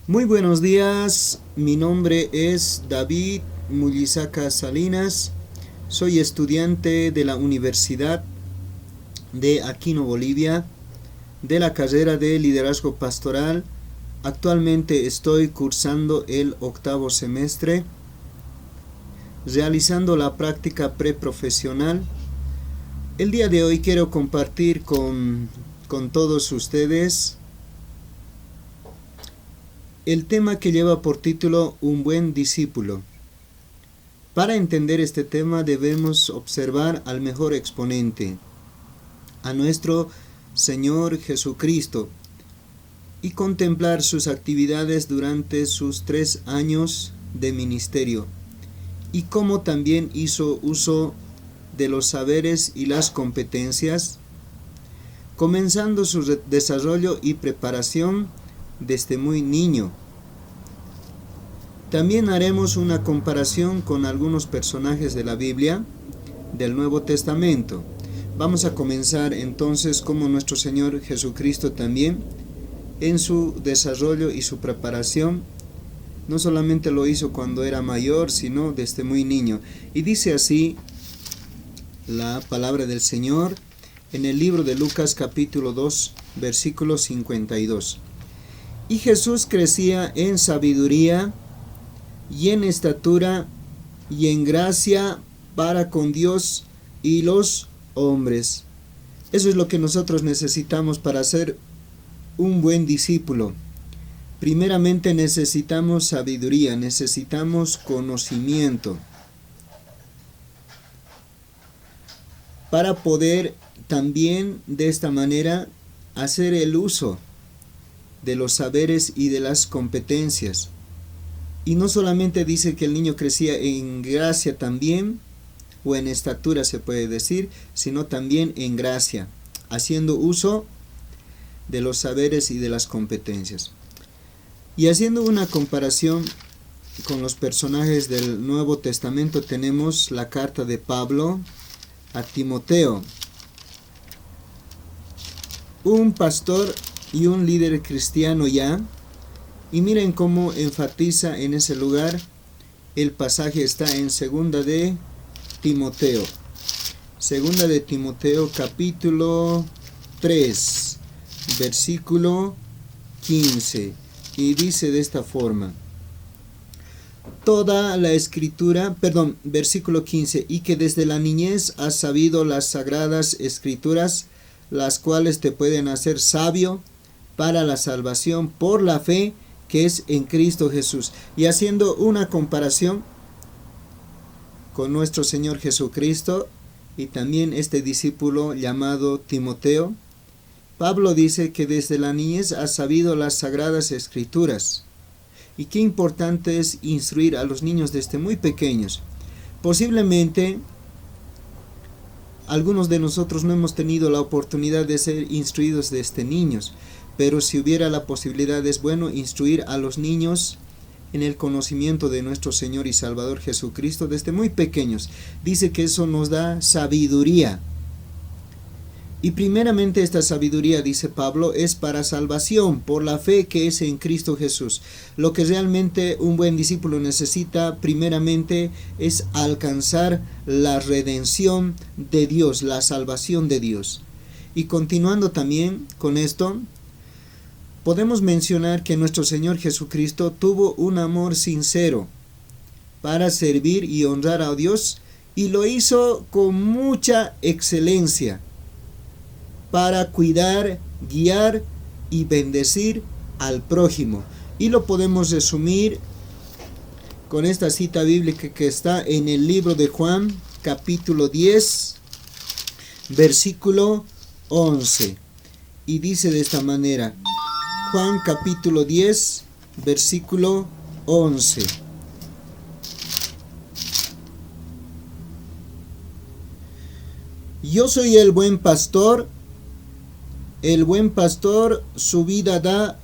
Muy buenos días, mi nombre es David Mullizaca Salinas, soy estudiante de la Universidad de Aquino, Bolivia, de la carrera de Liderazgo Pastoral. Actualmente estoy cursando el 8º semestre, realizando la práctica preprofesional. El día de hoy quiero compartir con todos ustedes el tema que lleva por título Un buen discípulo. Para entender este tema debemos observar al mejor exponente, a nuestro Señor Jesucristo, y contemplar sus actividades durante sus 3 años de ministerio, y cómo también hizo uso de los saberes y las competencias, comenzando su desarrollo y preparación desde muy niño. También haremos una comparación con algunos personajes de la Biblia, del Nuevo Testamento. Vamos a comenzar entonces como nuestro Señor Jesucristo también, en su desarrollo y su preparación, no solamente lo hizo cuando era mayor, sino desde muy niño. Y dice así la palabra del Señor en el libro de Lucas capítulo 2, versículo 52. Y Jesús crecía en sabiduría y en estatura y en gracia para con Dios y los hombres. Eso es lo que nosotros necesitamos para ser un buen discípulo. Primeramente necesitamos sabiduría, necesitamos conocimiento para poder también de esta manera hacer el uso de los saberes y de las competencias. Y no solamente dice que el niño crecía en gracia también, o en estatura se puede decir, sino también en gracia, haciendo uso de los saberes y de las competencias. Y haciendo una comparación con los personajes del Nuevo Testamento, tenemos la carta de Pablo a Timoteo, un pastor y un líder cristiano ya. Y miren cómo enfatiza en ese lugar. El pasaje está en Segunda de Timoteo. Segunda de Timoteo capítulo 3, versículo 15. Y dice de esta forma. Toda la escritura, versículo 15. Y que desde la niñez has sabido las sagradas escrituras, las cuales te pueden hacer sabio para la salvación por la fe que es en Cristo Jesús. Y haciendo una comparación con nuestro Señor Jesucristo y también este discípulo llamado Timoteo, Pablo dice que desde la niñez ha sabido las sagradas escrituras. Y qué importante es instruir a los niños desde muy pequeños. Posiblemente algunos de nosotros no hemos tenido la oportunidad de ser instruidos desde niños, pero si hubiera la posibilidad es bueno instruir a los niños en el conocimiento de nuestro Señor y Salvador Jesucristo desde muy pequeños. Dice que eso nos da sabiduría. Y primeramente esta sabiduría, dice Pablo, es para salvación por la fe que es en Cristo Jesús. Lo que realmente un buen discípulo necesita primeramente es alcanzar la redención de Dios, la salvación de Dios. Y continuando también con esto, podemos mencionar que nuestro Señor Jesucristo tuvo un amor sincero para servir y honrar a Dios, y lo hizo con mucha excelencia para cuidar, guiar y bendecir al prójimo. Y lo podemos resumir con esta cita bíblica que está en el libro de Juan, capítulo 10, versículo 11. Y dice de esta manera, Juan capítulo 10, versículo 11. Yo soy el buen pastor su vida da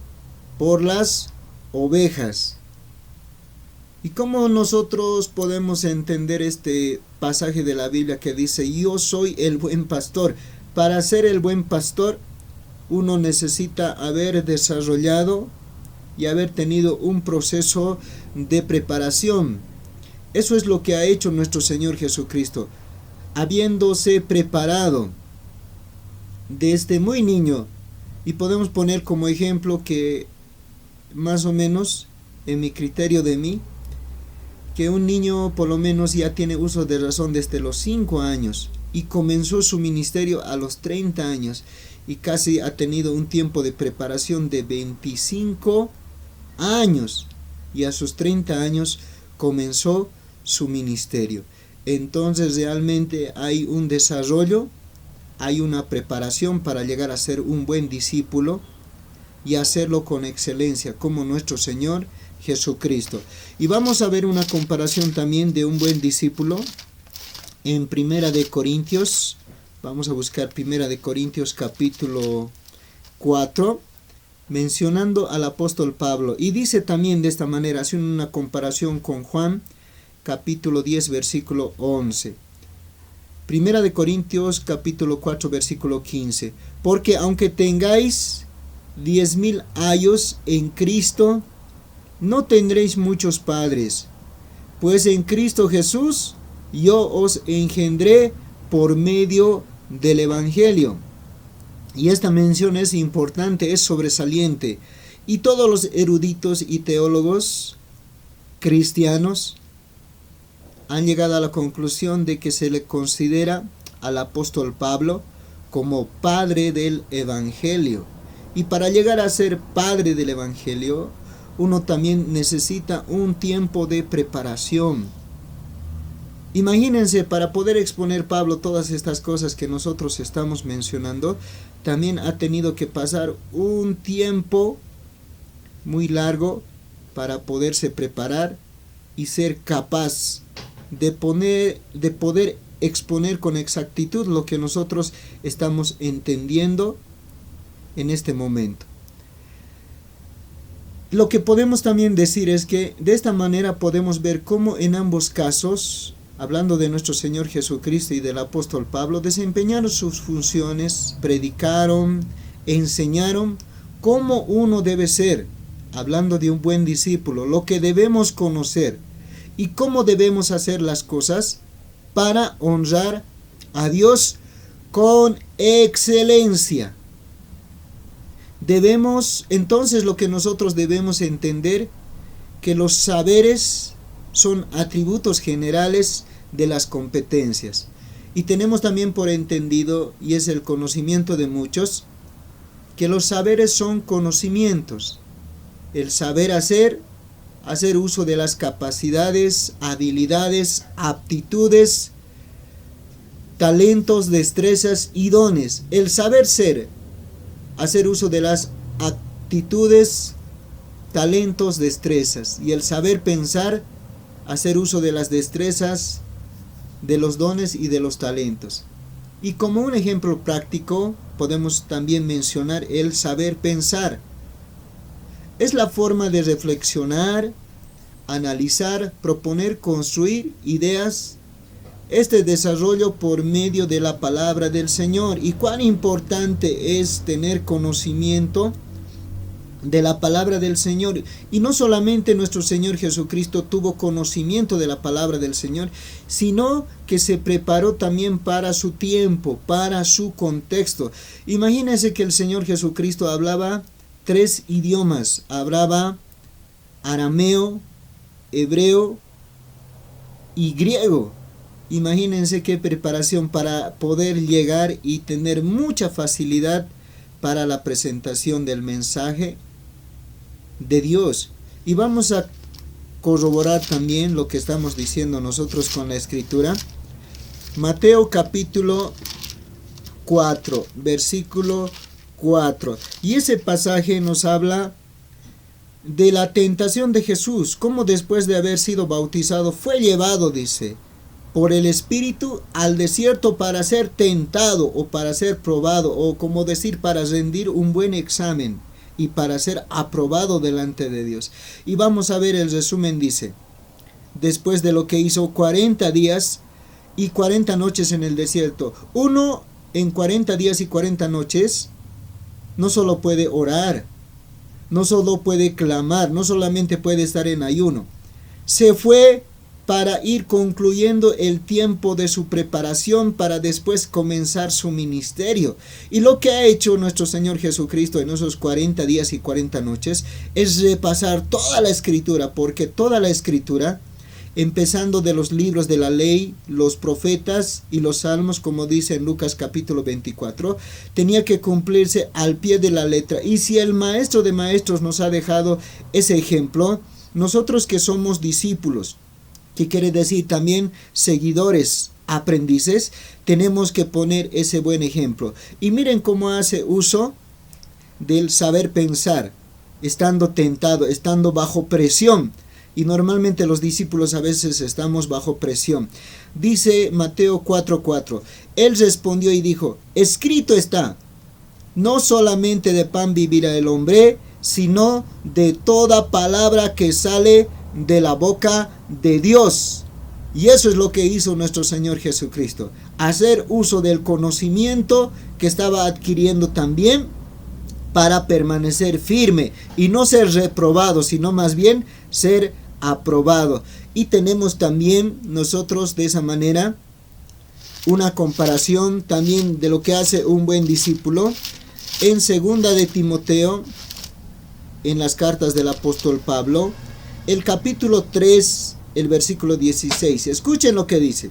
por las ovejas. ¿Y cómo nosotros podemos entender este pasaje de la Biblia que dice, yo soy el buen pastor? Para ser el buen pastor, uno necesita haber desarrollado y haber tenido un proceso de preparación. Eso es lo que ha hecho nuestro Señor Jesucristo, habiéndose preparado desde muy niño. Y podemos poner como ejemplo que más o menos, en mi criterio de mí, que un niño por lo menos ya tiene uso de razón desde los 5 años y comenzó su ministerio a los 30 años y casi ha tenido un tiempo de preparación de 25 años y a sus 30 años comenzó su ministerio. Entonces realmente hay un desarrollo, hay una preparación para llegar a ser un buen discípulo y hacerlo con excelencia como nuestro Señor Jesucristo. Y vamos a ver una comparación también de un buen discípulo en Primera de Corintios. Vamos a buscar Primera de Corintios capítulo 4, mencionando al apóstol Pablo. Y dice también de esta manera, haciendo una comparación con Juan capítulo 10 versículo 11. Primera de Corintios capítulo 4 versículo 15. Porque aunque tengáis 10,000 años en Cristo, no tendréis muchos padres, pues en Cristo Jesús yo os engendré por medio del Evangelio. Y esta mención es importante, es sobresaliente. Y todos los eruditos y teólogos cristianos han llegado a la conclusión de que se le considera al apóstol Pablo como padre del Evangelio. Y para llegar a ser padre del Evangelio, uno también necesita un tiempo de preparación. Imagínense, para poder exponer Pablo todas estas cosas que nosotros estamos mencionando, también ha tenido que pasar un tiempo muy largo para poderse preparar y ser capaz de poder exponer con exactitud lo que nosotros estamos entendiendo en este momento. Lo que podemos también decir es que de esta manera podemos ver cómo en ambos casos, hablando de nuestro Señor Jesucristo y del apóstol Pablo, desempeñaron sus funciones, predicaron, enseñaron cómo uno debe ser, hablando de un buen discípulo, lo que debemos conocer y cómo debemos hacer las cosas para honrar a Dios con excelencia. Entonces lo que nosotros debemos entender, que los saberes son atributos generales de las competencias. Y tenemos también por entendido, y es el conocimiento de muchos, que los saberes son conocimientos. El saber hacer uso de las capacidades, habilidades, aptitudes, talentos, destrezas y dones. El saber ser, hacer uso de las actitudes, talentos, destrezas. Y el saber pensar, hacer uso de las destrezas, de los dones y de los talentos. Y como un ejemplo práctico, podemos también mencionar el saber pensar. Es la forma de reflexionar, analizar, proponer, construir ideas. Este desarrollo por medio de la palabra del Señor. Y cuán importante es tener conocimiento de la palabra del Señor. Y no solamente nuestro Señor Jesucristo tuvo conocimiento de la palabra del Señor, sino que se preparó también para su tiempo, para su contexto. Imagínense que el Señor Jesucristo hablaba 3 idiomas. Hablaba arameo, hebreo y griego. Imagínense qué preparación para poder llegar y tener mucha facilidad para la presentación del mensaje de Dios. Y vamos a corroborar también lo que estamos diciendo nosotros con la escritura. Mateo capítulo 4, versículo 4. Y ese pasaje nos habla de la tentación de Jesús, cómo después de haber sido bautizado fue llevado, dice, por el Espíritu al desierto para ser tentado o para ser probado, o como decir, para rendir un buen examen y para ser aprobado delante de Dios. Y vamos a ver el resumen. Dice: después de lo que hizo 40 días y 40 noches en el desierto. Uno en 40 días y 40 noches no solo puede orar, no solo puede clamar, no solamente puede estar en ayuno. Se fue para ir concluyendo el tiempo de su preparación para después comenzar su ministerio. Y lo que ha hecho nuestro Señor Jesucristo en esos 40 días y 40 noches es repasar toda la Escritura, porque toda la Escritura, empezando de los libros de la ley, los profetas y los salmos, como dice en Lucas capítulo 24, tenía que cumplirse al pie de la letra. Y si el maestro de maestros nos ha dejado ese ejemplo, nosotros que somos discípulos, que quiere decir también seguidores, aprendices, tenemos que poner ese buen ejemplo. Y miren cómo hace uso del saber pensar, estando tentado, estando bajo presión. Y normalmente los discípulos a veces estamos bajo presión. Dice Mateo 4:4, él respondió y dijo, escrito está, no solamente de pan vivirá el hombre, sino de toda palabra que sale de la boca de Dios. Y eso es lo que hizo nuestro Señor Jesucristo, hacer uso del conocimiento que estaba adquiriendo también para permanecer firme y no ser reprobado, sino más bien ser aprobado. Y tenemos también nosotros de esa manera una comparación también de lo que hace un buen discípulo en 2 de Timoteo, en las cartas del apóstol Pablo, el capítulo 3, el versículo 16. Escuchen lo que dice.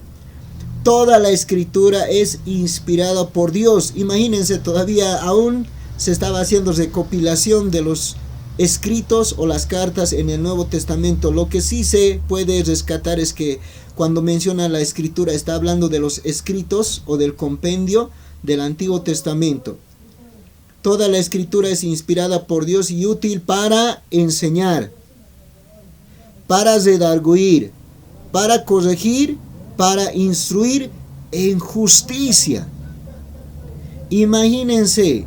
Toda la escritura es inspirada por Dios. Imagínense, todavía aún se estaba haciendo recopilación de los escritos o las cartas en el Nuevo Testamento. Lo que sí se puede rescatar es que cuando menciona la escritura está hablando de los escritos o del compendio del Antiguo Testamento. Toda la escritura es inspirada por Dios y útil para enseñar, para redarguir, para corregir, para instruir en justicia. Imagínense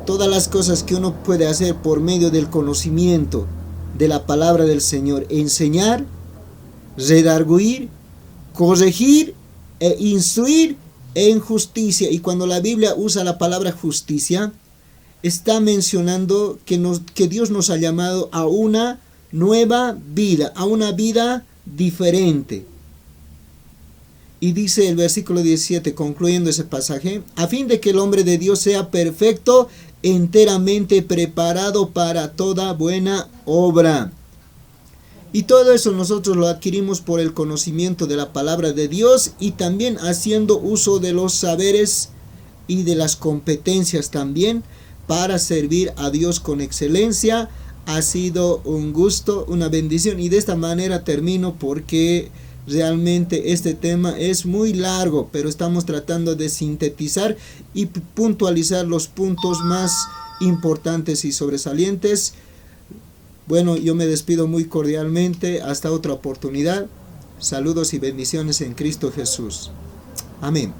todas las cosas que uno puede hacer por medio del conocimiento de la palabra del Señor. Enseñar, redarguir, corregir e instruir en justicia. Y cuando la Biblia usa la palabra justicia, está mencionando que Dios nos ha llamado a una nueva vida, a una vida diferente. Y dice el versículo 17, concluyendo ese pasaje, a fin de que el hombre de Dios sea perfecto, enteramente preparado para toda buena obra. Y todo eso nosotros lo adquirimos por el conocimiento de la palabra de Dios y también haciendo uso de los saberes y de las competencias también para servir a Dios con excelencia. Ha sido un gusto, una bendición, y de esta manera termino porque realmente este tema es muy largo, pero estamos tratando de sintetizar y puntualizar los puntos más importantes y sobresalientes. Bueno, yo me despido muy cordialmente. Hasta otra oportunidad. Saludos y bendiciones en Cristo Jesús. Amén.